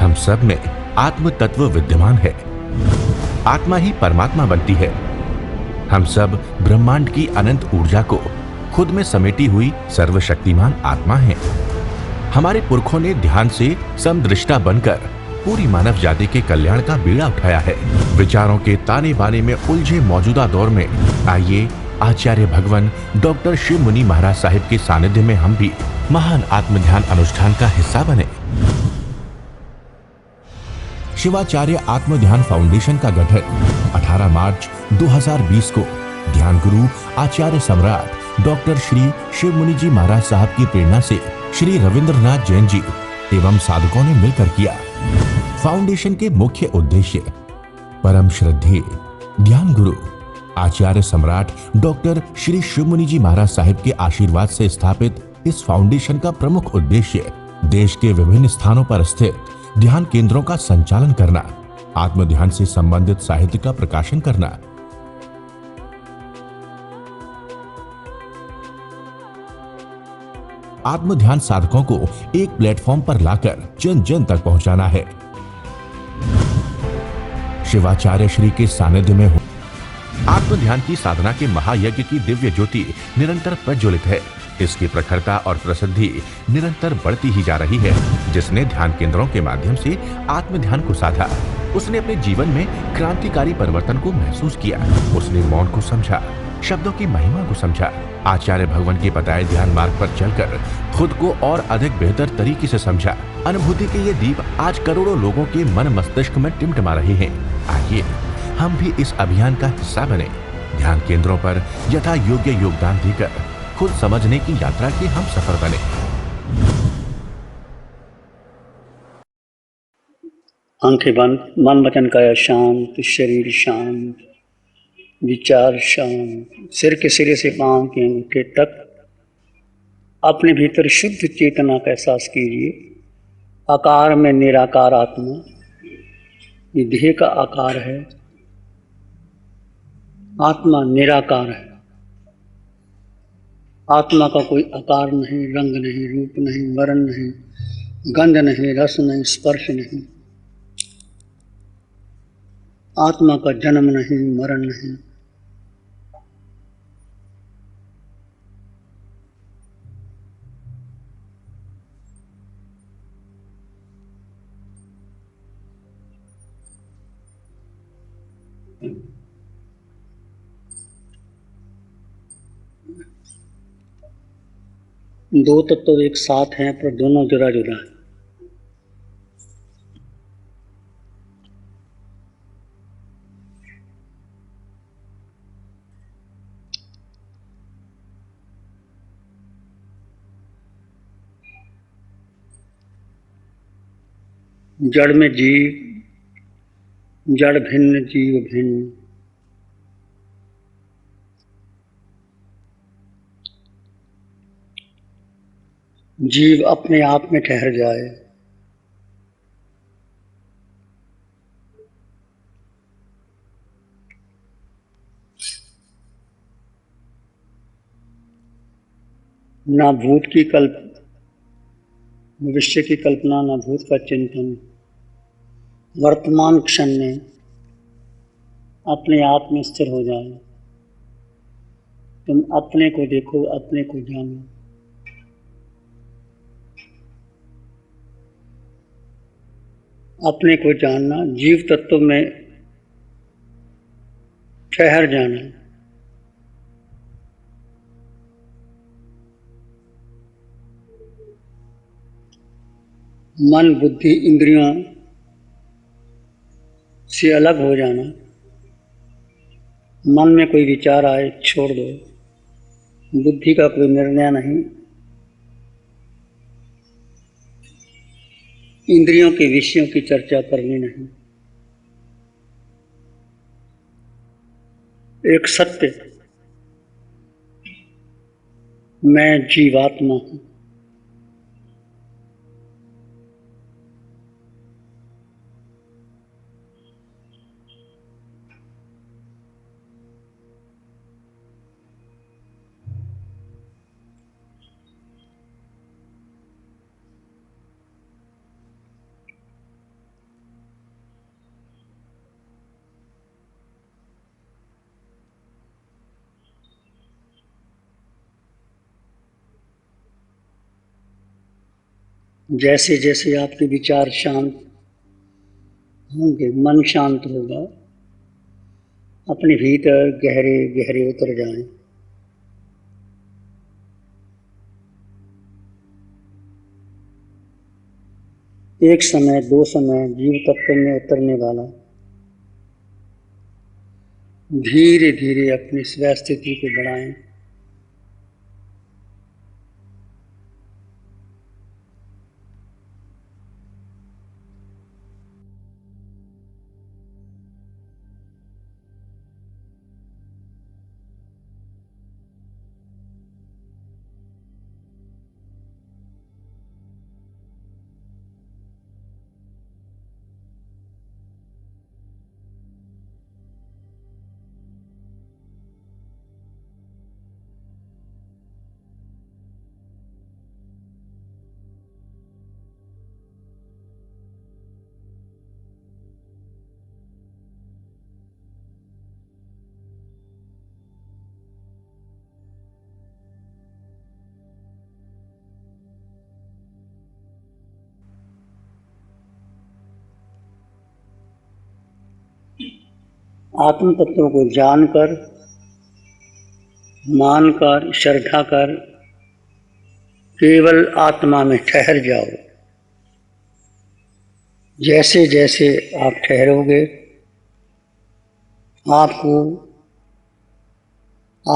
हम सब में आत्म तत्व विद्यमान है। आत्मा ही परमात्मा बनती है। हम सब ब्रह्मांड की अनंत ऊर्जा को खुद में समेटी हुई सर्वशक्तिमान आत्मा हैं। हमारे पुरखों ने ध्यान से समदृष्टा बनकर पूरी मानव जाति के कल्याण का बीड़ा उठाया है। विचारों के ताने बाने में उलझे मौजूदा दौर में आइए आचार्य भगवान डॉक्टर शिव मुनि महाराज साहिब के सानिध्य में हम भी महान आत्म ध्यान अनुष्ठान का हिस्सा बने। शिवाचार्य आत्म ध्यान फाउंडेशन का गठन 18 मार्च 2020 को ध्यान गुरु आचार्य सम्राट डॉक्टर श्री शिव मुनि जी महाराज साहब की प्रेरणा से श्री रविंद्रनाथ जैन जी एवं साधकों ने मिलकर किया। फाउंडेशन के मुख्य उद्देश्य परम श्रद्धेय ध्यान गुरु आचार्य सम्राट डॉक्टर श्री शिव मुनि जी महाराज साहिब के आशीर्वाद से स्थापित इस फाउंडेशन का प्रमुख उद्देश्य देश के विभिन्न स्थानों पर स्थित ध्यान केंद्रों का संचालन करना, आत्म ध्यान से संबंधित साहित्य का प्रकाशन करना, आत्म ध्यान साधकों को एक प्लेटफॉर्म पर लाकर जन जन तक पहुंचाना है। शिवाचार्य श्री के सानिध्य में आत्म ध्यान की साधना के महायज्ञ की दिव्य ज्योति निरंतर प्रज्वलित है। इसकी प्रखरता और प्रसिद्धि निरंतर बढ़ती ही जा रही है। जिसने ध्यान केंद्रों के माध्यम से आत्म ध्यान को साधा, उसने अपने जीवन में क्रांतिकारी परिवर्तन को महसूस किया। उसने मौन को समझा, शब्दों की महिमा को समझा। आचार्य भगवान के बताए ध्यान मार्ग पर चलकर खुद को और अधिक बेहतर तरीके से समझा। अनुभूति के ये दीप आज करोड़ों लोगों के मन मस्तिष्क में टिमटिमा रहे हैं। आइए हम भी इस अभियान का हिस्सा बने। ध्यान केंद्रों पर यथा योग्य योगदान देकर खुद समझने की यात्रा के हम सफर बने। आंखें बंद, मन वचन काया शांत, शरीर शांत, विचार शांत। सिर के सिरे से पांव के अंगूठे तक अपने भीतर शुद्ध चेतना का एहसास कीजिए। आकार में निराकार आत्मा, ये देह का आकार है। आत्मा निराकार है। आत्मा का कोई आकार नहीं, रंग नहीं, रूप नहीं, वर्ण नहीं, गंध नहीं, रस नहीं, स्पर्श नहीं। आत्मा का जन्म नहीं, मरण नहीं। दो तत्व एक साथ हैं पर दोनों जुदा जुदा हैं। जड़ में जीव, जड़ भिन्न, जीव भिन्न। जीव अपने आप में ठहर जाए, ना भूत की भविष्य की कल्पना, ना भूत का चिंतन। वर्तमान क्षण में अपने आप में स्थिर हो जाए। तुम अपने को देखो, अपने को जानो। अपने को जानना, जीव तत्व में ठहर जाना। मन, बुद्धि, इंद्रियों से अलग हो जाना। मन में कोई विचार आए छोड़ दो। बुद्धि का कोई निर्णय नहीं। इंद्रियों के विषयों की चर्चा करनी नहीं। एक सत्य, मैं जीवात्मा हूं। जैसे जैसे आपके विचार शांत होंगे, मन शांत होगा, अपने भीतर गहरे गहरे उतर जाएं। एक समय, दो समय जीव तत्व में उतरने वाला धीरे धीरे अपनी स्व स्थिति को बढ़ाएं। आत्म तत्वों को जानकर, मानकर, श्रद्धा कर केवल आत्मा में ठहर जाओ। जैसे जैसे आप ठहरोगे, आपको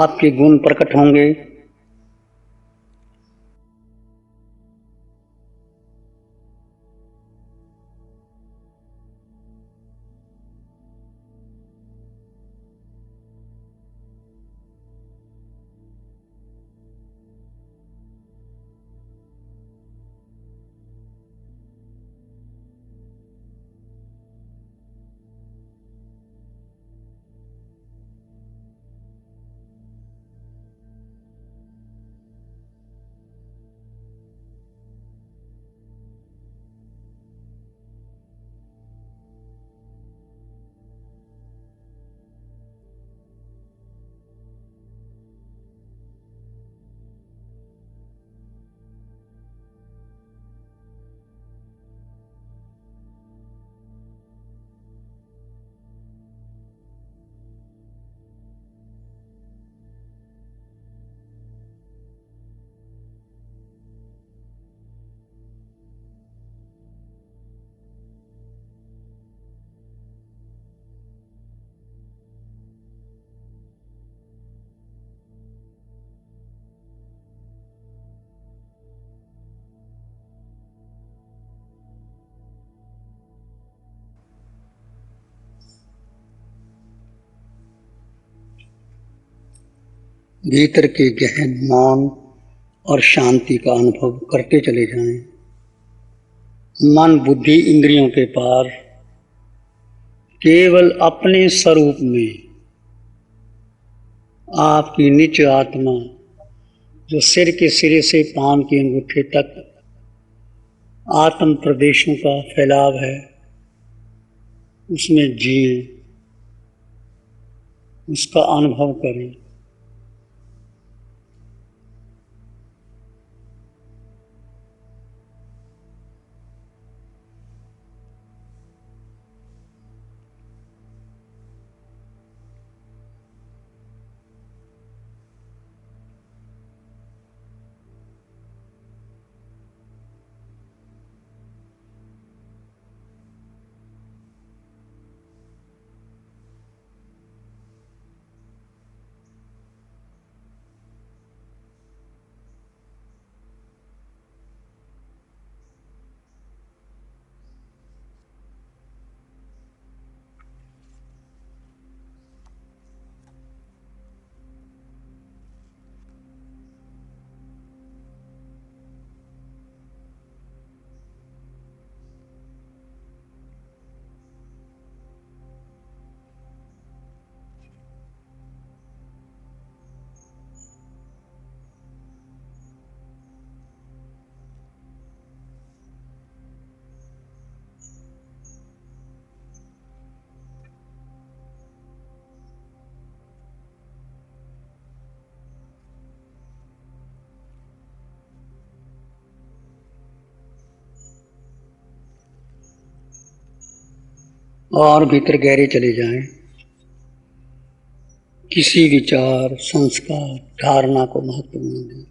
आपके गुण प्रकट होंगे। भीतर के गहन मौन और शांति का अनुभव करते चले जाएं। मन, बुद्धि, इंद्रियों के पार केवल अपने स्वरूप में आपकी निज आत्मा, जो सिर के सिरे से पांव के अंगूठे तक आत्म प्रदेशों का फैलाव है, उसमें जिए, उसका अनुभव करें। और भीतर गहरे चले जाएं, किसी विचार, संस्कार, धारणा को महत्व न दें।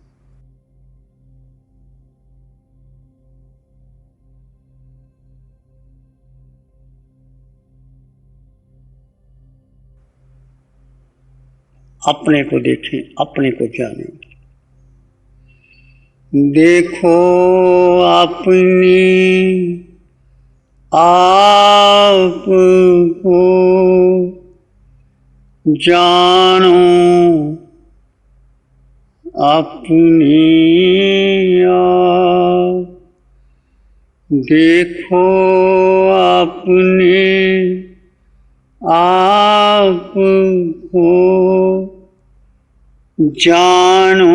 अपने को देखें, अपने को जानें। देखो अपनी आप को, जानो अपनी आप। देखो अपने आप को, जानो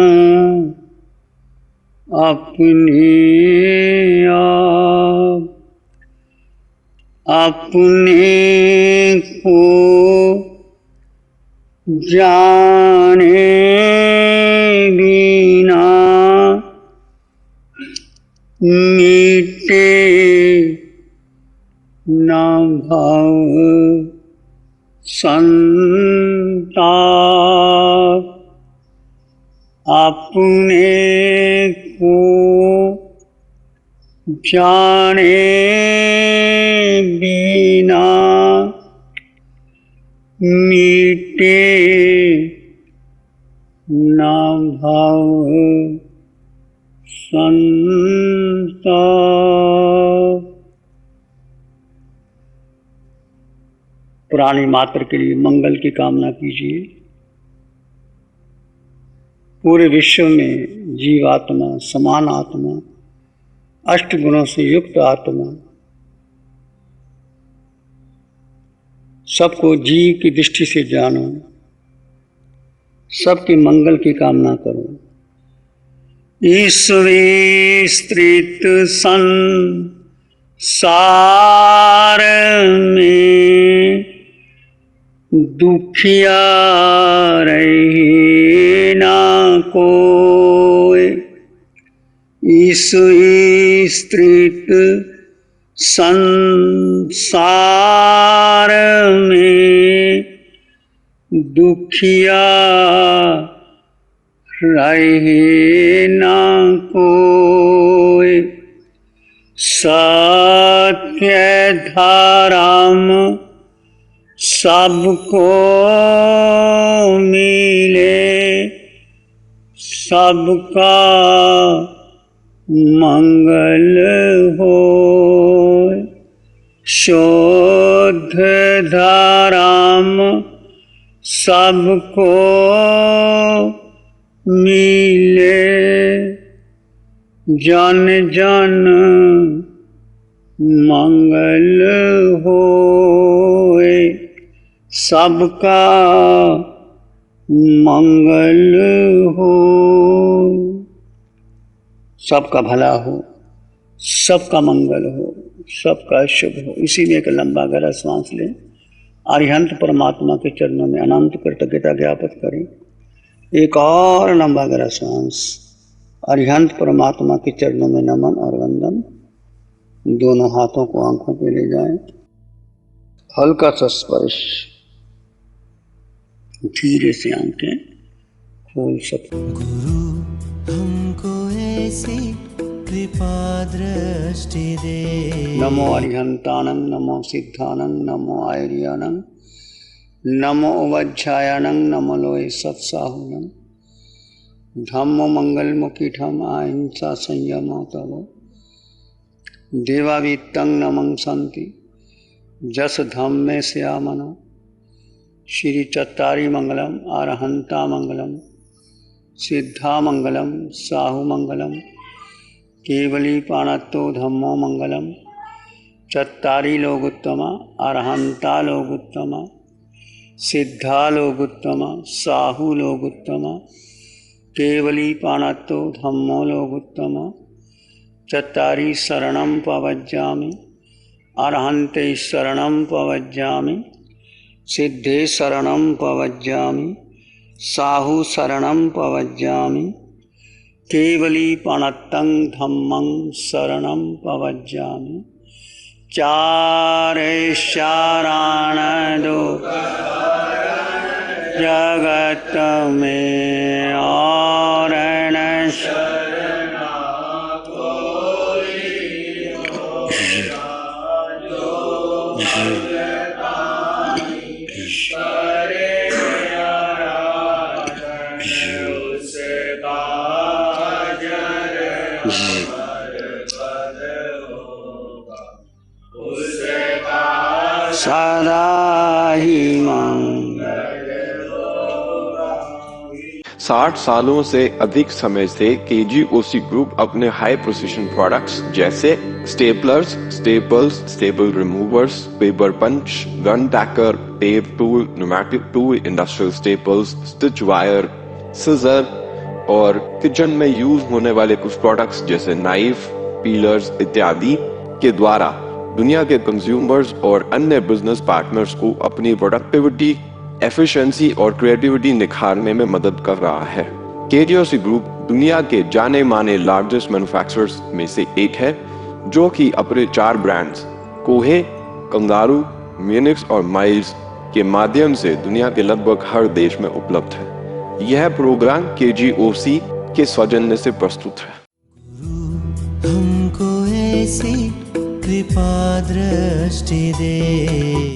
अपने आप। अपने को जाने बिना मिटे न भव संताप। अपने को जाने बिना मिटे न भव संताप। प्राणी मात्र के लिए मंगल की कामना कीजिए। पूरे विश्व में जीवात्मा, समान आत्मा, अष्ट गुणों से युक्त आत्मा, सबको जीव की दृष्टि से जानो, सबके मंगल की कामना करो। ईश्वरी स्त्रित संसार में दुखिया रहे ना कोई। ईश्वरी स्त्रित संसार में दुखिया रहे ना कोई। सत्य धर्म सबको मिले, सबका मंगल हो। शुद्ध धर्म सबको मिले, जन जन मंगल होए। सबका मंगल हो, सबका भला हो, सबका मंगल हो, सबका शुभ हो। इसी में एक लंबा गहरा सांस लें। अरिहंत परमात्मा के चरणों में अनंत कृतज्ञता ज्ञापित करें। एक और लंबा गहरा सांस। अरिहंत परमात्मा के चरणों में नमन और वंदन। दोनों हाथों को आंखों पे ले जाएं। हल्का सा स्पर्श। धीरे से आंखें खोल सकते। गुरु हमको ऐसी कृपा दृष्टि दे। नमो अरिहंतानं, नमो सिद्धानं, नमो आयर्यानं, नमो वज्रायनं, नमो लोय सत्साहुनं। धम्मो मंगलमुखीठम अहिंसा संयमो तव। देवावीतं नमं सन्ति जस धम्मे श्यामनो। श्री चत्तारी मंगलम, अरहंता मंगलम, सिद्धा मंगलम, साहु मंगलम, केवली पाणत्तो धम्मो मंगलम। चत्तारी लोगुत्तमा, अरहंता लोगुत्तमा, सिद्धा लोगुत्तमा, साहु लोगुत्तमा, केवली पाणत्तो धम्मो लोगुत्तमा। चत्तारी शरणं पवज्जामि, अरहन्ते शरणं पवज्जामि, सिद्धे शरणं पवज्जामि, साहु शरणं पवज्जामि, केवली पाणत्तं धम्मं शरणं पवज्जामि। चार चारण दुख जगत में और न सदा ही मंगल। 60 सालों से अधिक समय से केजीओसी ग्रुप अपने हाई प्रोसिशन प्रोडक्ट्स जैसे staplers, staples, staple removers, paper punch, gun tacker, tape tool, pneumatic tool, industrial staples, stitch wire, scissor और किचन में यूज होने वाले कुछ प्रोडक्ट्स जैसे नाइफ, पीलर्स इत्यादि के द्वारा दुनिया के कंज्यूमर्स और अन्य बिजनेस पार्टनर्स को अपनी प्रोडक्टिविटी, एफिशिएंसी और क्रिएटिविटी निखारने में मदद कर रहा है। केजीओसी ग्रुप दुनिया के जाने माने लार्जेस्ट मैन्युफैक्चरर्स में से एक है, जो कि अपने 4 ब्रांड्स कोहे, कंगारू, म्यूनिक्स और माइल्स के माध्यम से दुनिया के लगभग हर देश में उपलब्ध है। यह प्रोग्राम केजीओसी के सौजन्य से प्रस्तुत है। हमको ऐसी कृपा दृष्टि दे।